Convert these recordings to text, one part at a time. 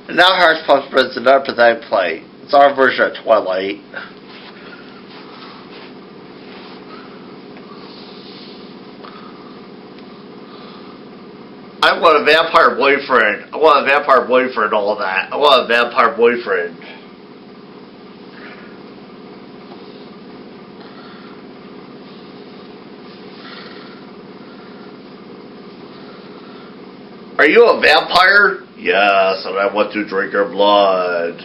And now Harris Puppets presents another pathetic play. It's our version of Twilight. I want a vampire boyfriend. I want a vampire boyfriend, all that. I want a vampire boyfriend. Are you a vampire? Yes, and I want to drink your blood.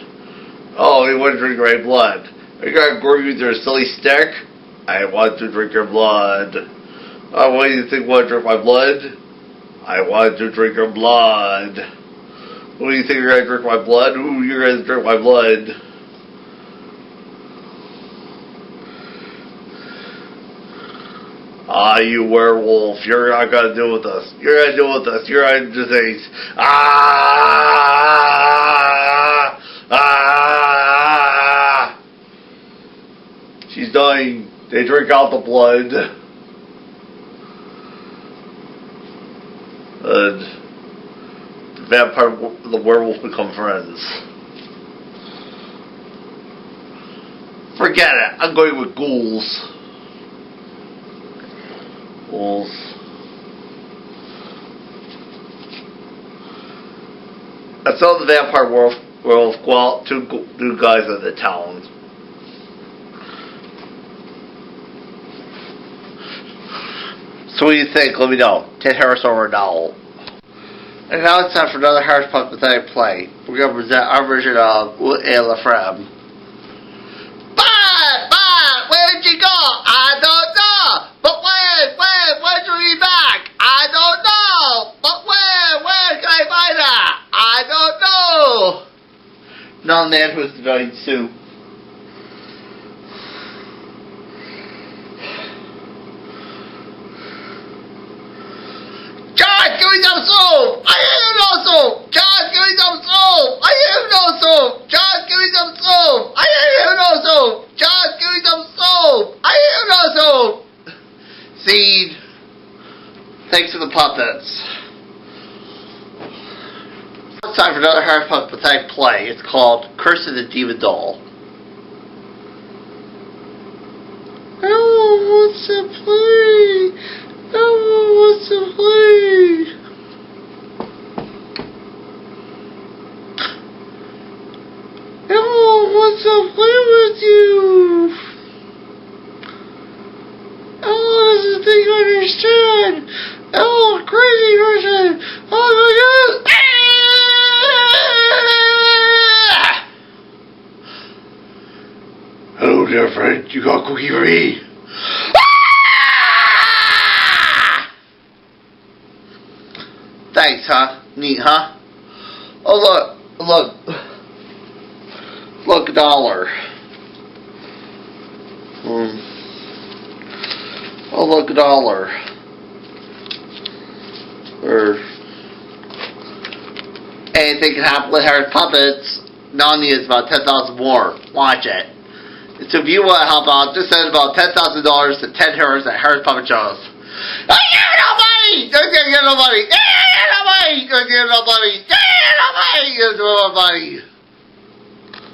Oh, you want to drink my blood? Are you gonna grow with your silly stick? I want to drink your blood. Oh, what do you think? Want to drink my blood? I want to drink your blood. What do you think? You're gonna drink my blood? Ooh, you're gonna drink my blood. Ah, you werewolf, you're not gonna deal with us. You're gonna deal with us. You're gonna disease. Ah! Ah! She's dying. They drink out the blood. And the vampire, the werewolf become friends. Forget it. I'm going with ghouls. I saw the vampire werewolf go out two guys in the town. So what do you think? Let me know. Ted Harris over now. And now it's time for another Harris Puppets pathetic play. We're going to present our version of Wood and La Frem. But, where'd you go? I don't know. But when'd you be back? I don't know. But where can I find that? I don't know. Now man who's developing soup. John, give me some soup! I have no soup! John, give me some soup! I have no soup! John, give me some soup! I have no soup! John, give me some soup! I have no soup! Seed. Thanks for the puppets. It's time for another Harris Puppets pathetic play. It's called Curse of the Demon Doll. Everyone wants to play. Everyone wants to play. Everyone wants to play with you. Everyone doesn't think I understand. Everyone crazy person. Oh my God. Hello there, friend. You got a cookie for me? Thanks, huh? Neat, huh? Oh, look, a dollar. Oh, look, a dollar. Or anything can happen with Harris Puppets. Nani is about 10,000 more. Watch it. So if you want to help out, just send about $10,000 to Ted Harris at Harris Puppet Shows. I get no money! Don't get no money! Don't get no money! Don't get no money! Don't get no money! Don't get no money!